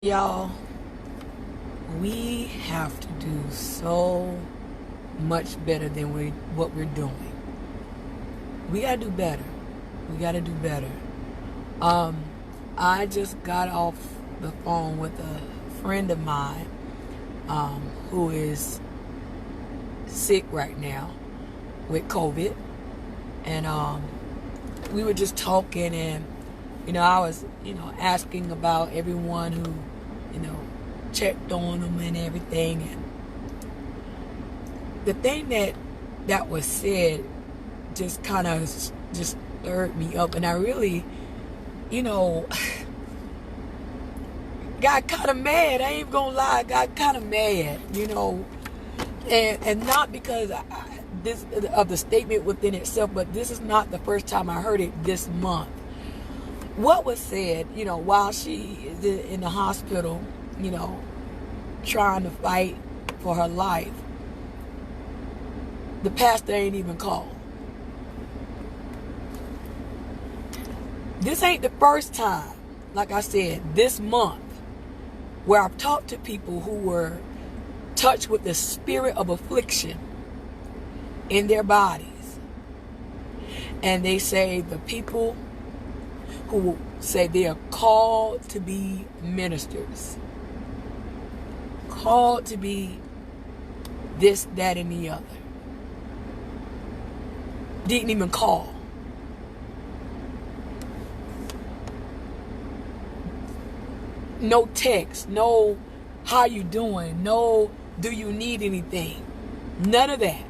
Y'all, we have to do so much better than what we're doing. We gotta do better. We gotta do better. I just got off the phone with a friend of mine who is sick right now with COVID, and we were just talking, and I was asking about everyone who checked on them and everything, and the thing that was said just kind of just stirred me up, and I really got kind of mad. I ain't gonna lie, got kind of mad, and not because this of the statement within itself, but this is not the first time I heard it this month. What was said, while she is in the hospital, trying to fight for her life, the pastor ain't even called. This ain't the first time, like I said, this month, where I've talked to people who were touched with the spirit of affliction in their bodies. And they say the people who say they are called to be ministers, called to be this, that, and the other, didn't even call. No text, no how you doing, no do you need anything, none of that.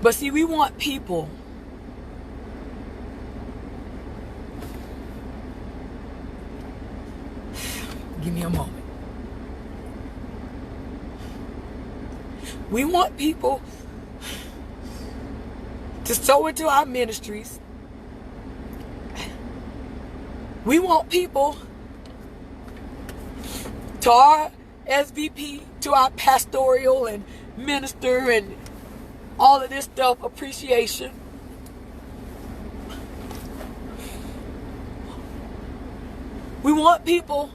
But see, we want people give me a moment. We want people to sow into our ministries. We want people to our SVP, to our pastoral and minister and all of this stuff, appreciation. We want people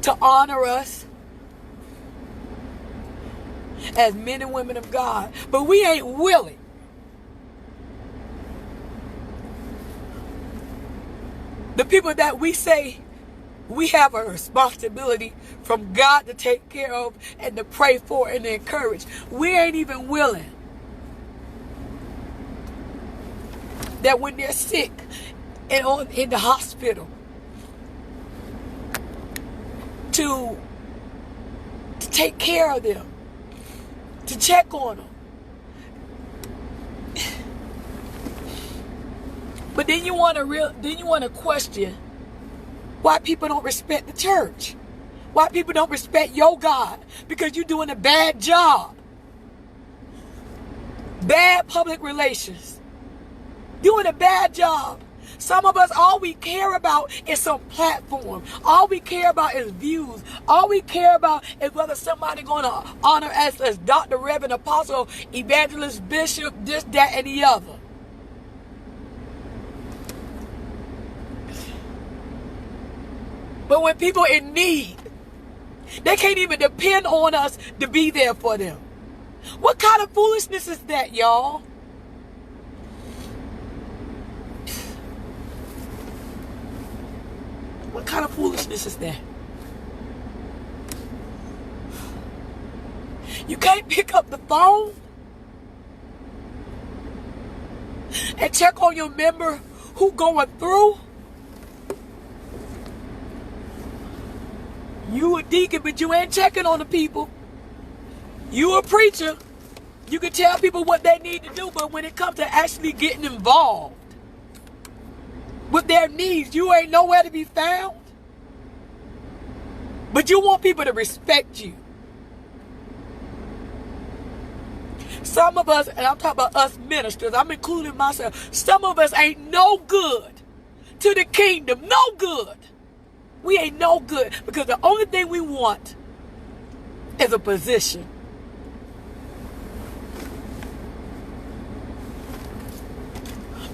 to honor us as men and women of God, but we ain't willing the people that we say we have a responsibility from God to take care of and to pray for and to encourage. We ain't even willing that when they're sick and in the hospital to take care of them, to check on them. But then you want to question why people don't respect the church, why people don't respect your God, because you're doing a bad job, bad public relations, doing a bad job. Some of us, all we care about is some platform. All we care about is views. All we care about is whether somebody going to honor us as Dr. Reverend Apostle, Evangelist, Bishop, this, that, and the other. But when people in need, they can't even depend on us to be there for them. What kind of foolishness is that, y'all? What kind of foolishness is that? You can't pick up the phone and check on your member who going through. You a deacon, but you ain't checking on the people. You a preacher. You can tell people what they need to do, but when it comes to actually getting involved with their needs, you ain't nowhere to be found. But you want people to respect you. Some of us, and I'm talking about us ministers, I'm including myself, some of us ain't no good to the kingdom. No good. We ain't no good because the only thing we want is a position.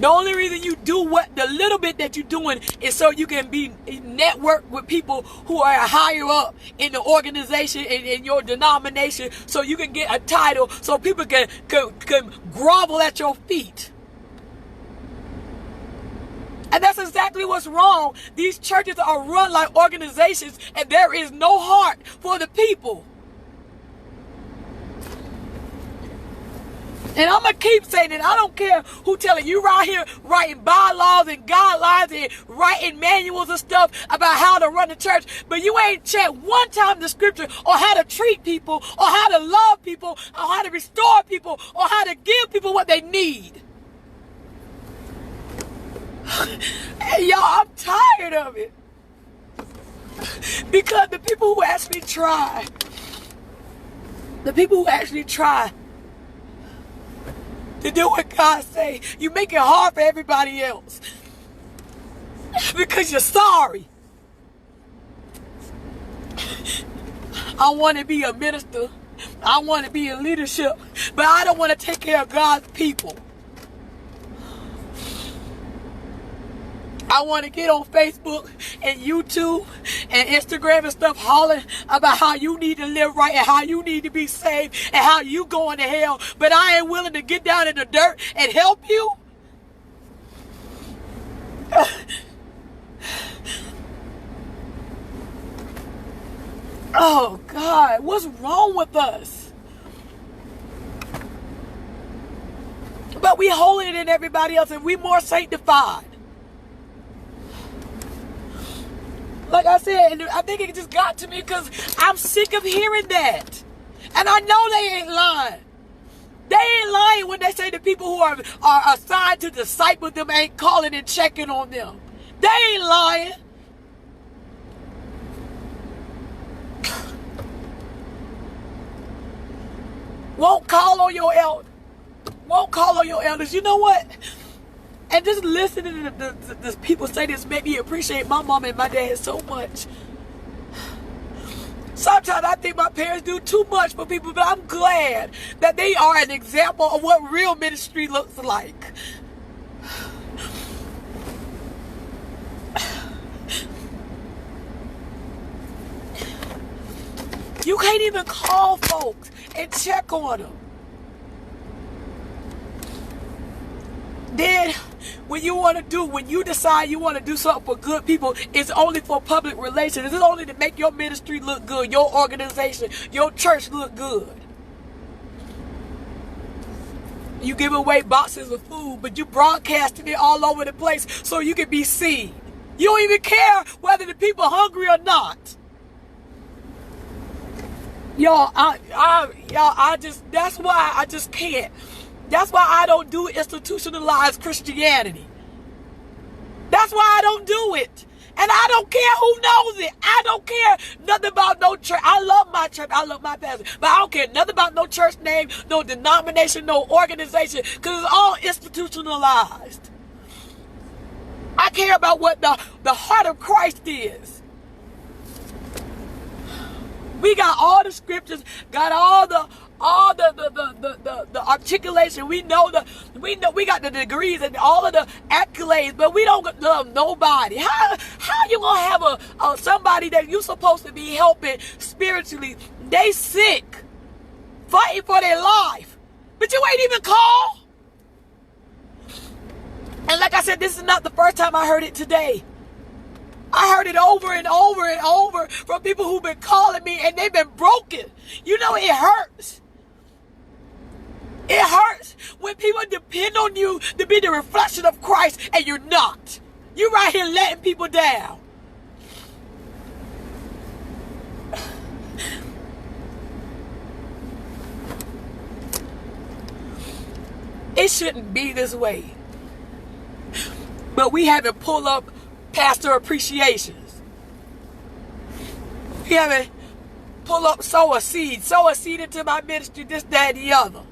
The only reason you do what the little bit that you're doing is so you can be network with people who are higher up in the organization, in your denomination, so you can get a title, so people can grovel at your feet. And that's exactly what's wrong. These churches are run like organizations, and there is no heart for the people. And I'm going to keep saying it. I don't care who telling you right here writing bylaws and guidelines and writing manuals and stuff about how to run the church, but you ain't checked one time the scripture on how to treat people, or how to love people, or how to restore people, or how to give people what they need. Hey, y'all, I'm tired of it. Because the people who actually try, to do what God say, you make it hard for everybody else. Because you're sorry. I want to be a minister. I want to be in leadership. But I don't want to take care of God's people. I want to get on Facebook and YouTube and Instagram and stuff hollering about how you need to live right and how you need to be saved and how you going to hell, but I ain't willing to get down in the dirt and help you. Oh God, what's wrong with us? But we holier than everybody else, and we more sanctified. Like I said, and I think it just got to me because I'm sick of hearing that. And I know they ain't lying. They ain't lying when they say the people who are assigned to disciple them ain't calling and checking on them. They ain't lying. Won't call on your elders. You know what? And just listening to the people say this made me appreciate my mom and my dad so much. Sometimes I think my parents do too much for people, but I'm glad that they are an example of what real ministry looks like. You can't even call folks and check on them. Then when you decide you want to do something for good people, it's only for public relations. It's only to make your ministry look good, your organization, your church look good. You give away boxes of food, but you broadcasting it all over the place so you can be seen. You don't even care whether the people are hungry or not. Y'all, that's why I just can't. That's why I don't do institutionalized Christianity. That's why I don't do it. And I don't care who knows it. I don't care nothing about no church. I love my church. I love my pastor. But I don't care nothing about no church name, no denomination, no organization. Because it's all institutionalized. I care about what the heart of Christ is. We got all the scriptures, got all the articulation. We know we got the degrees and all of the accolades, but we don't love nobody. How you gonna have somebody that you supposed to be helping spiritually? They sick, fighting for their life, but you ain't even called. And like I said, this is not the first time I heard it today. I heard it over and over and over from people who've been calling me, and they've been broken. You know, it hurts. It hurts when people depend on you to be the reflection of Christ and you're not. You're right here letting people down. It shouldn't be this way. But we haven't pulled up pastor appreciations. We haven't pulled up sow a seed into my ministry, this, that, and the other.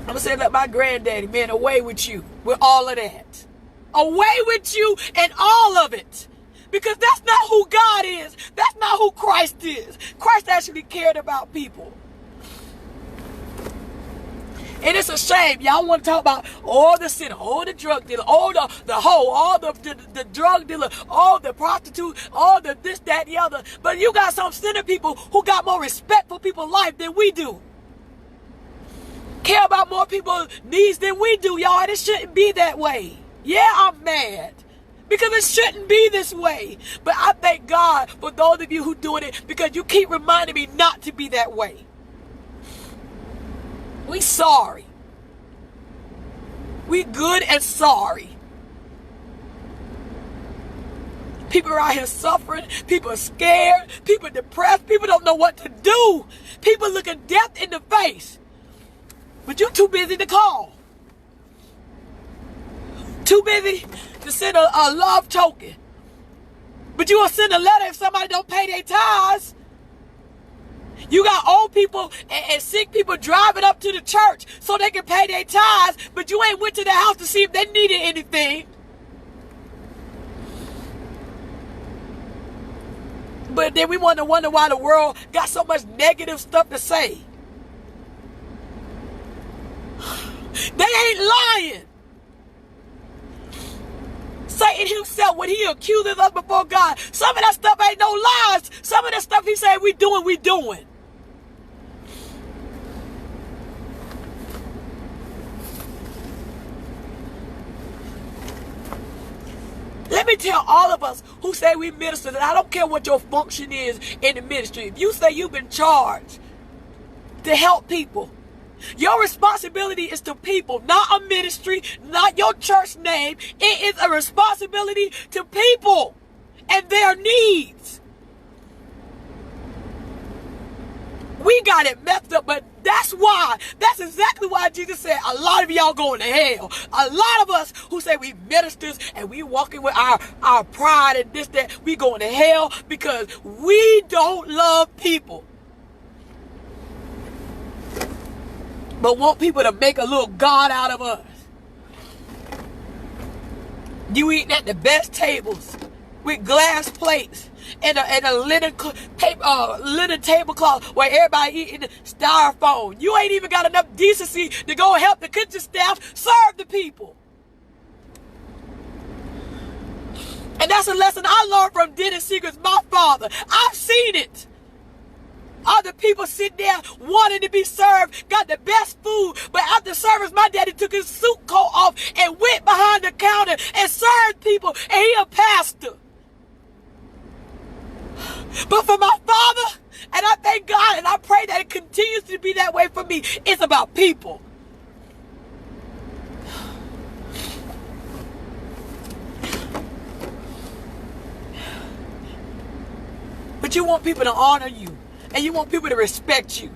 I'm going to say, let my granddaddy, man, away with you with all of that. Away with you and all of it. Because that's not who God is. That's not who Christ is. Christ actually cared about people. And it's a shame. Y'all want to talk about all the sinner, all the drug dealer, all the hoe, all the drug dealer, all the prostitute, all the this, that, the other. But you got some sinner people who got more respect for people's life than we do. Care about more people's needs than we do, y'all. And it shouldn't be that way. Yeah, I'm mad. Because it shouldn't be this way. But I thank God for those of you who doing it, because you keep reminding me not to be that way. We sorry. We good and sorry. People are out here suffering. People are scared. People are depressed. People don't know what to do. People looking death in the face. But you're too busy to call. Too busy to send a love token. But you will send a letter if somebody don't pay their tithes. You got old people and sick people driving up to the church so they can pay their tithes, but you ain't went to the house to see if they needed anything. But then we want to wonder why the world got so much negative stuff to say. They ain't lying. Satan himself, when he accuses us before God, some of that stuff ain't no lies. Some of that stuff he said we doing. Let me tell all of us who say we ministers, and I don't care what your function is in the ministry. If you say you've been charged to help people, your responsibility is to people, not a ministry, not your church name. It is a responsibility to people and their needs. We got it messed up, but that's exactly why Jesus said a lot of y'all going to hell. A lot of us who say we ministers and we walking with our pride and this, that, we going to hell because we don't love people. But want people to make a little God out of us. You eating at the best tables with glass plates and a linen tablecloth where everybody eating styrofoam. You ain't even got enough decency to go help the kitchen staff serve the people. And that's a lesson I learned from Dennis Seeger's my father. I've seen it. Other people sit there wanting to be served, got the best food, but after service, my daddy took his suit coat off and went behind the counter and served people, and he a pastor. But for my father, and I thank God, and I pray that it continues to be that way for me, it's about people. But you want people to honor you. And you want people to respect you.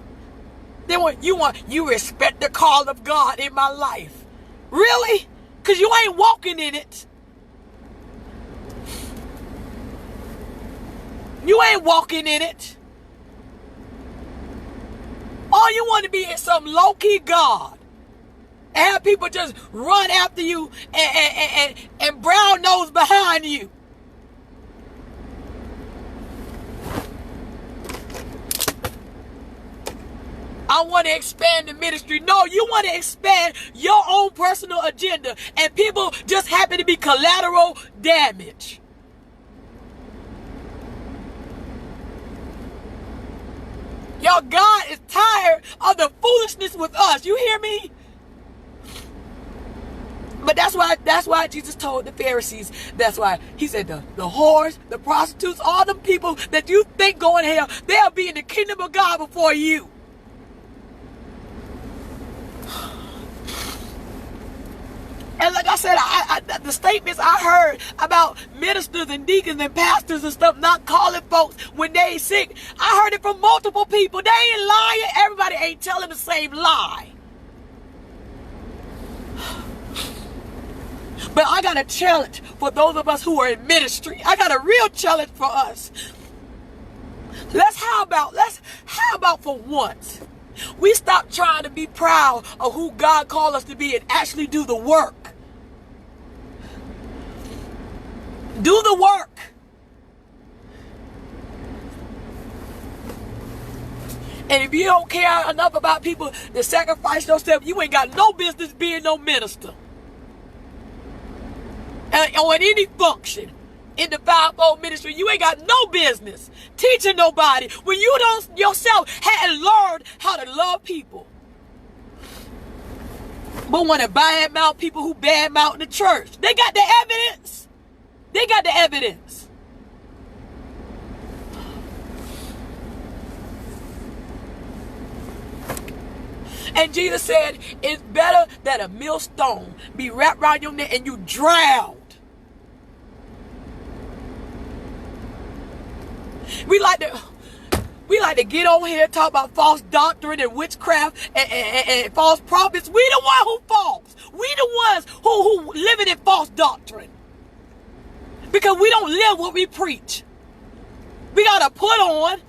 You respect the call of God in my life. Really? Because you ain't walking in it. You ain't walking in it. All you want to be is some low-key God. And have people just run after you and brown nose behind you. I want to expand the ministry. No, you want to expand your own personal agenda. And people just happen to be collateral damage. Y'all, God is tired of the foolishness with us. You hear me? But that's why Jesus told the Pharisees. That's why he said the whores, the prostitutes, all them people that you think go in hell, they'll be in the kingdom of God before you. And like I said, the statements I heard about ministers and deacons and pastors and stuff not calling folks when they sick, I heard it from multiple people. They ain't lying. Everybody ain't telling the same lie. But I got a challenge for those of us who are in ministry. I got a real challenge for us. How about for once, we stop trying to be proud of who God called us to be and actually do the work. Do the work. And if you don't care enough about people to sacrifice yourself, you ain't got no business being no minister. Or in any function in the fivefold ministry, you ain't got no business teaching nobody when you don't yourself hadn't learned how to love people. But want to badmouth people who badmouth in the church. They got the evidence. They got the evidence. And Jesus said, it's better that a millstone be wrapped around your neck and you drowned. We like to get on here and talk about false doctrine and witchcraft and false prophets. We the one who false. We the ones who living in false doctrine. Because we don't live what we preach. We got to put on.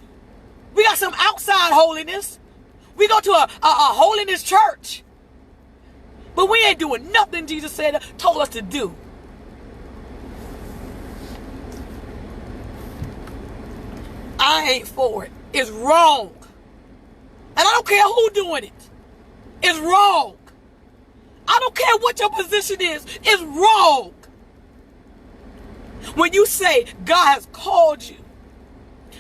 We got some outside holiness. We go to a holiness church. But we ain't doing nothing Jesus told us to do. I ain't for it. It's wrong. And I don't care who doing it. It's wrong. I don't care what your position is. It's wrong. When you say God has called you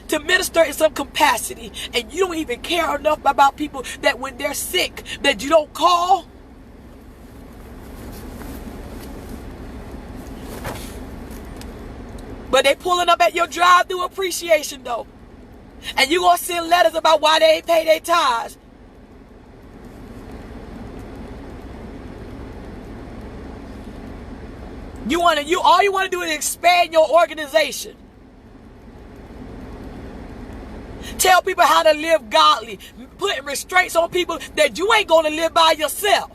to minister in some capacity and you don't even care enough about people that when they're sick that you don't call. But they pulling up at your drive-through appreciation though. And you gonna send letters about why they ain't pay their tithes. All you wanna do is expand your organization. Tell people how to live godly, putting restraints on people that you ain't gonna live by yourself.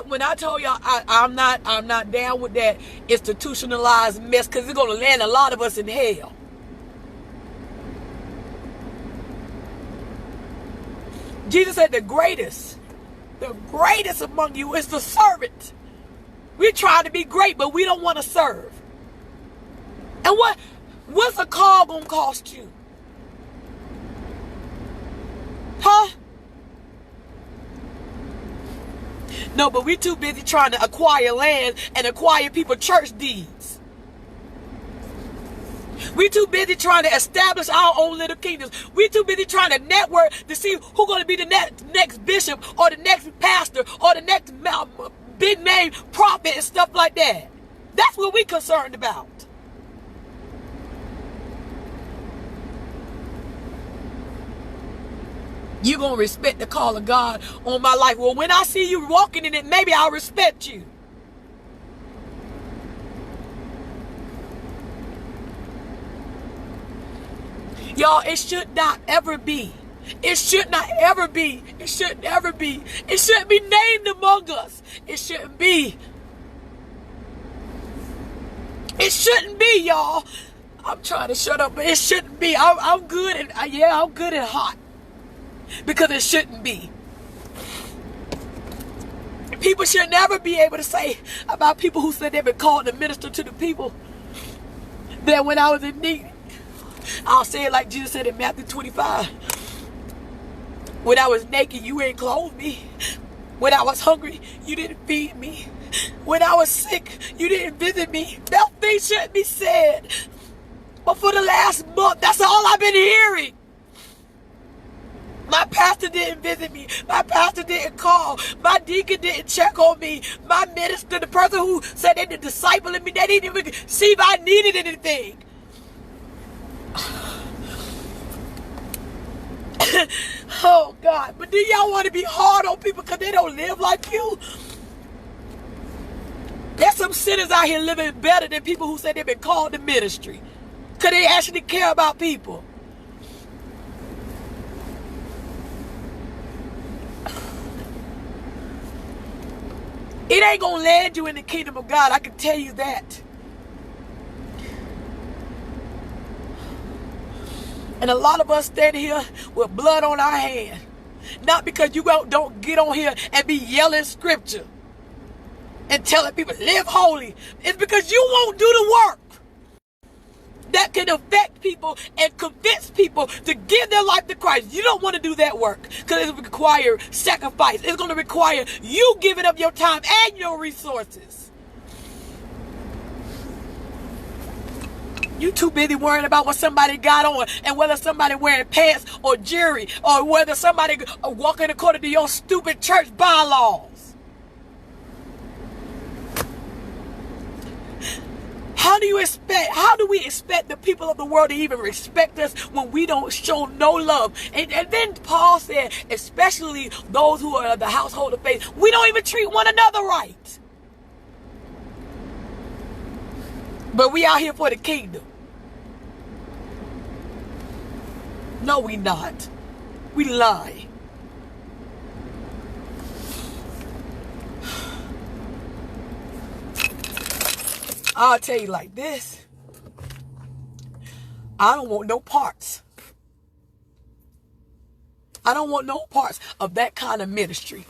When I told y'all I'm not down with that institutionalized mess, because it's gonna land a lot of us in hell. Jesus said the greatest among you is the servant. We're trying to be great, but we don't want to serve. And what's a call gonna cost you? Huh? No, but we too busy trying to acquire land and acquire people church deeds. We too busy trying to establish our own little kingdoms. We too busy trying to network to see who's going to be the next bishop or the next pastor or the next big name prophet and stuff like that. That's what we're concerned about. You're going to respect the call of God on my life. Well, when I see you walking in it, maybe I'll respect you. Y'all, it should not ever be. It should not ever be. It shouldn't ever be. It shouldn't be named among us. It shouldn't be. It shouldn't be, y'all. I'm trying to shut up, but it shouldn't be. I'm good and I'm good and hot. Because it shouldn't be. People should never be able to say about people who said they've been called to minister to the people that when I was in need, I'll say it like Jesus said in Matthew 25. When I was naked, you ain't clothed me. When I was hungry, you didn't feed me. When I was sick, you didn't visit me. That thing shouldn't be said. But for the last month, that's all I've been hearing. My pastor didn't visit me. My pastor didn't call. My deacon didn't check on me. My minister, the person who said they were discipling me, they didn't even see if I needed anything. Oh, God. But do y'all want to be hard on people because they don't live like you? There's some sinners out here living better than people who say they've been called to ministry because they actually care about people. It ain't going to land you in the kingdom of God. I can tell you that. And a lot of us stand here with blood on our hand. Not because you don't get on here and be yelling scripture and telling people live holy. It's because you won't do the work. that can affect people and convince people to give their life to Christ. You don't want to do that work because it requires sacrifice. It's going to require you giving up your time and your resources. You too busy worrying about what somebody got on and whether somebody wearing pants or jewelry or whether somebody walking according to your stupid church bylaws. How do we expect the people of the world to even respect us when we don't show no love? And then Paul said, especially those who are of the household of faith, we don't even treat one another right. But we out here for the kingdom. No, we not. We lie. I'll tell you like this. I don't want no parts. I don't want no parts of that kind of ministry.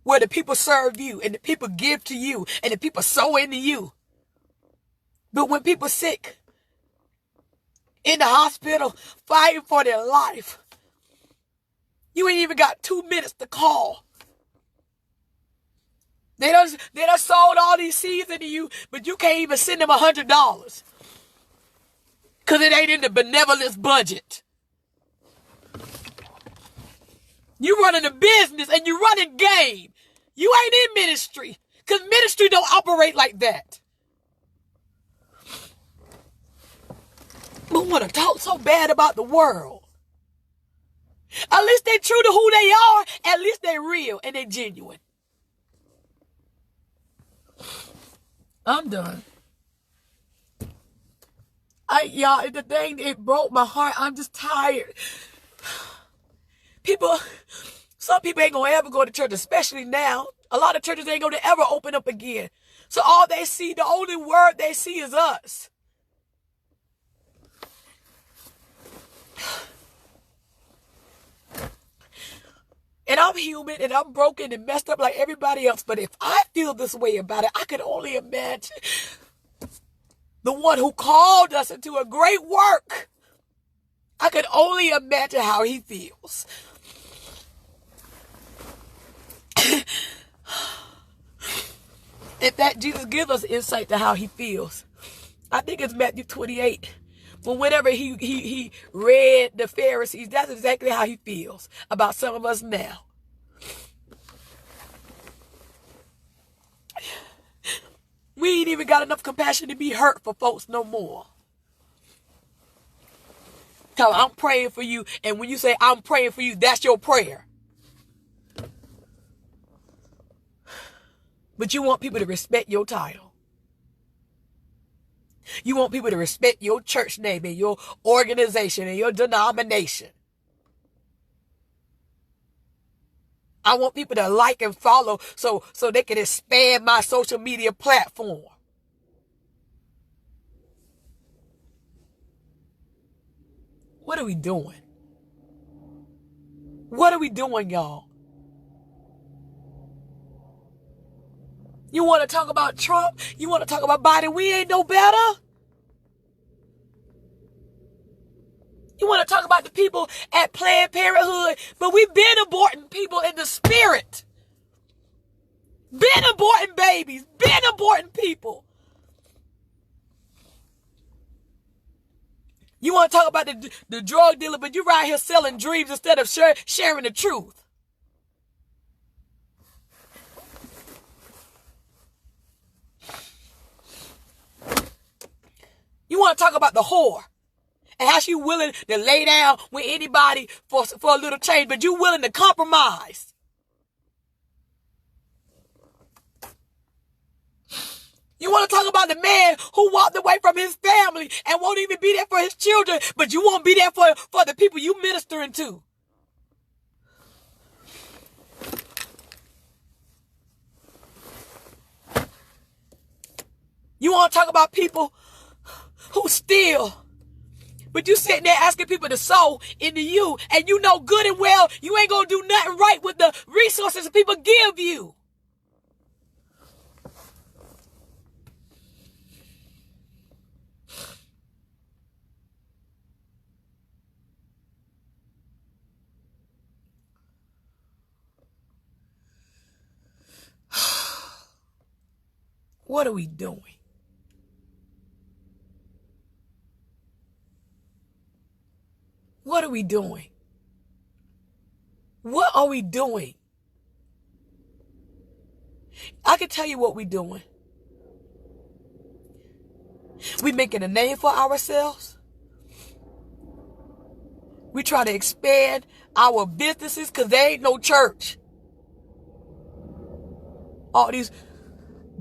Where the people serve you and the people give to you and the people sow into you. But when people sick, in the hospital, fighting for their life, you ain't even got 2 minutes to call. They done sold all these seeds into you, but you can't even send them $100 because it ain't in the benevolence budget. You running a business and you running game. You ain't in ministry because ministry don't operate like that. But want to talk so bad about the world. At least they true to who they are. At least they real and they genuine. I'm done. Y'all, the thing, it broke my heart. I'm just tired. Some people ain't gonna ever go to church, especially now. A lot of churches ain't gonna ever open up again. So all they see, the only word they see is us. And I'm human and I'm broken and messed up like everybody else. But if I feel this way about it, I can only imagine the one who called us into a great work. I can only imagine how he feels. In fact, Jesus gives us insight to how he feels. I think it's Matthew 28. But whenever he read the Pharisees, that's exactly how he feels about some of us now. We ain't even got enough compassion to be hurt for folks no more. Because I'm praying for you, and when you say I'm praying for you, that's your prayer. But you want people to respect your title. You want people to respect your church name and your organization and your denomination. I want people to like and follow so they can expand my social media platform. What are we doing? What are we doing, y'all? You want to talk about Trump? You want to talk about Biden? We ain't no better. You want to talk about the people at Planned Parenthood, but we've been aborting people in the spirit. Been aborting babies. Been aborting people. You want to talk about the drug dealer, but you're right here selling dreams instead of sharing the truth. You want to talk about the whore and how she willing to lay down with anybody for a little change, but you willing to compromise. You want to talk about the man who walked away from his family and won't even be there for his children, but you won't be there for the people you ministering to. You want to talk about people who steal, but you sitting there asking people to sow into you, and you know good and well you ain't gonna do nothing right with the resources people give you. What are we doing? What are we doing? What are we doing? I can tell you what we're doing. We making a name for ourselves. We try to expand our businesses because there ain't no church. All these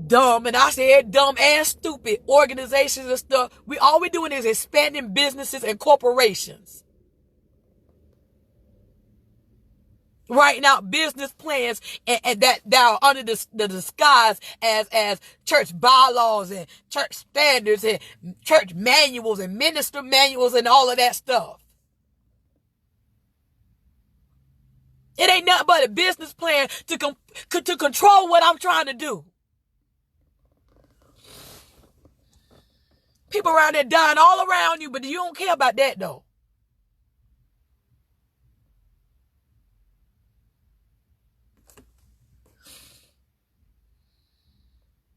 dumb, and I said dumb and stupid organizations and stuff. All we doing is expanding businesses and corporations. Writing out business plans and that are under the disguise as church bylaws and church standards and church manuals and minister manuals and all of that stuff. It ain't nothing but a business plan to control what I'm trying to do. People around there dying all around you, but you don't care about that though.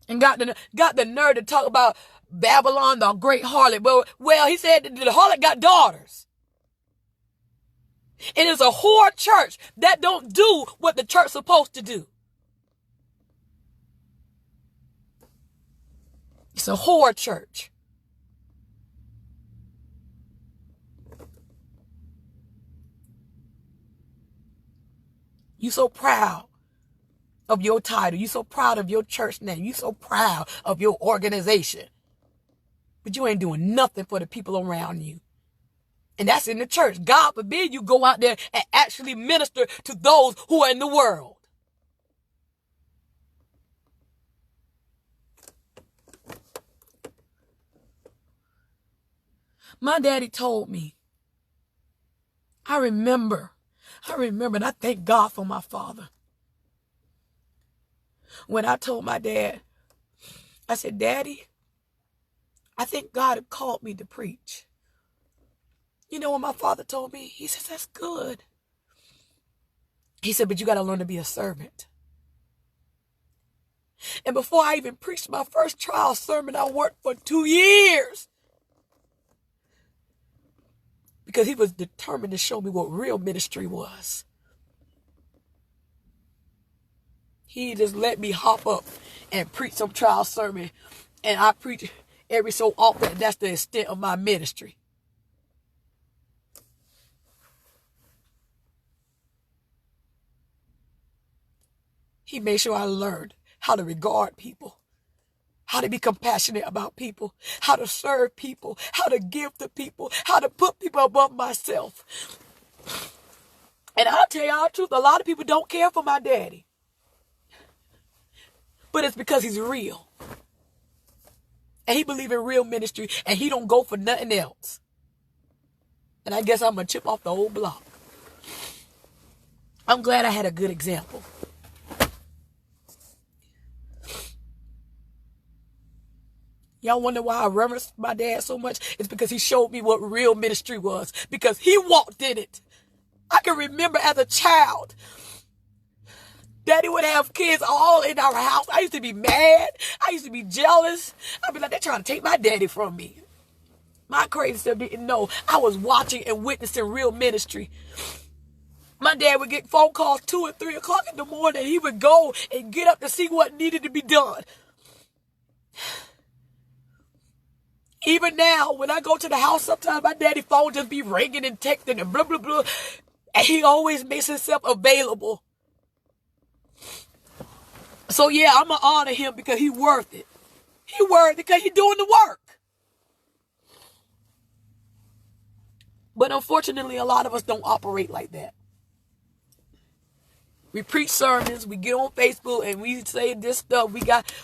And got the nerve to talk about Babylon, the great harlot. Well, he said the harlot got daughters. It is a whore church that don't do what the church's supposed to do. It's a whore church. You so proud of your title. You so proud of your church name. You so proud of your organization. But you ain't doing nothing for the people around you. And that's in the church. God forbid you go out there and actually minister to those who are in the world. My daddy told me. I remember, and I thank God for my father. When I told my dad, I said, Daddy, I think God had called me to preach. You know what my father told me? He says, that's good. He said, but you got to learn to be a servant. And before I even preached my first trial sermon, I worked for 2 years. Because he was determined to show me what real ministry was. He just let me hop up and preach some trial sermon. And I preach every so often. That's the extent of my ministry. He made sure I learned how to regard people, how to be compassionate about people, how to serve people, how to give to people, how to put people above myself. And I'll tell y'all the truth, a lot of people don't care for my daddy. But it's because he's real. And he believes in real ministry, and he don't go for nothing else. And I guess I'm a chip off the old block. I'm glad I had a good example. Y'all wonder why I reverence my dad so much? It's because he showed me what real ministry was. Because he walked in it. I can remember as a child, Daddy would have kids all in our house. I used to be mad. I used to be jealous. I'd be like, they're trying to take my daddy from me. My crazy self didn't know I was watching and witnessing real ministry. My dad would get phone calls 2 and 3 o'clock in the morning. He would go and get up to see what needed to be done. Even now, when I go to the house, sometimes my daddy's phone just be ringing and texting and blah, blah, blah. And he always makes himself available. So yeah, I'm going to honor him because he's worth it. He's worth it because he's doing the work. But unfortunately, a lot of us don't operate like that. We preach sermons, we get on Facebook and we say this stuff.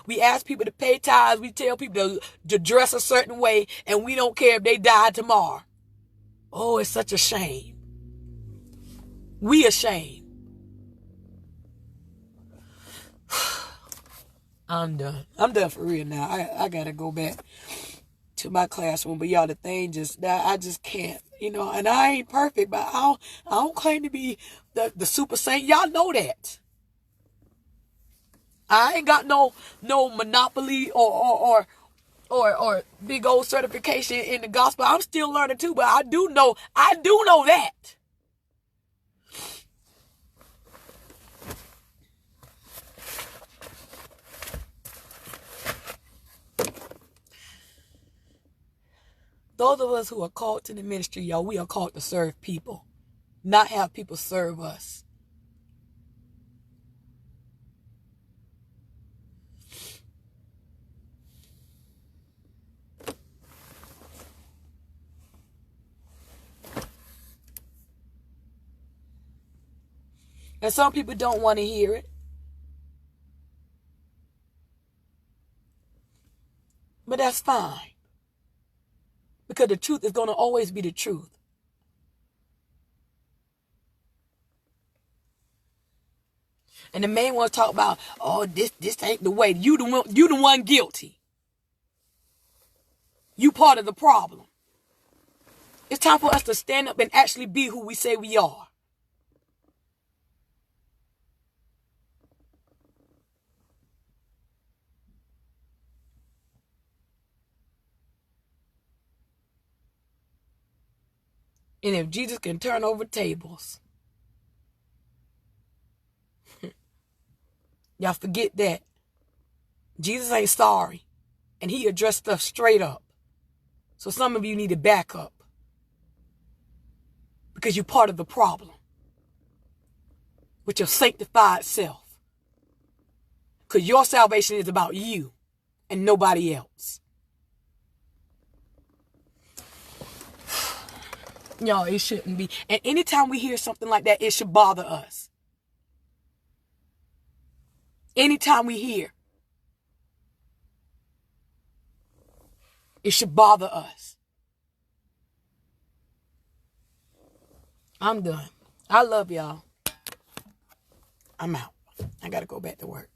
We ask people to pay tithes, we tell people to dress a certain way, and we don't care if they die tomorrow. Oh, it's such a shame. We ashamed. I'm done. I'm done for real now. I gotta go back to my classroom. But y'all, the thing I just can't. You know, and I ain't perfect, but I don't claim to be the super saint. Y'all know that. I ain't got no monopoly or big old certification in the gospel. I'm still learning too, but I do know that. Those of us who are called to the ministry, y'all, we are called to serve people, not have people serve us. And some people don't want to hear it. But that's fine. Because the truth is going to always be the truth. And the man wants to talk about, oh, this ain't the way. You the one guilty. You part of the problem. It's time for us to stand up and actually be who we say we are. And if Jesus can turn over tables, y'all forget that. Jesus ain't sorry. And he addressed stuff straight up. So some of you need to back up. Because you're part of the problem. With your sanctified self. Because your salvation is about you and nobody else. Y'all, it shouldn't be. And anytime we hear something like that, it should bother us. Anytime we hear, it should bother us. I'm done. I love y'all. I'm out. I got to go back to work.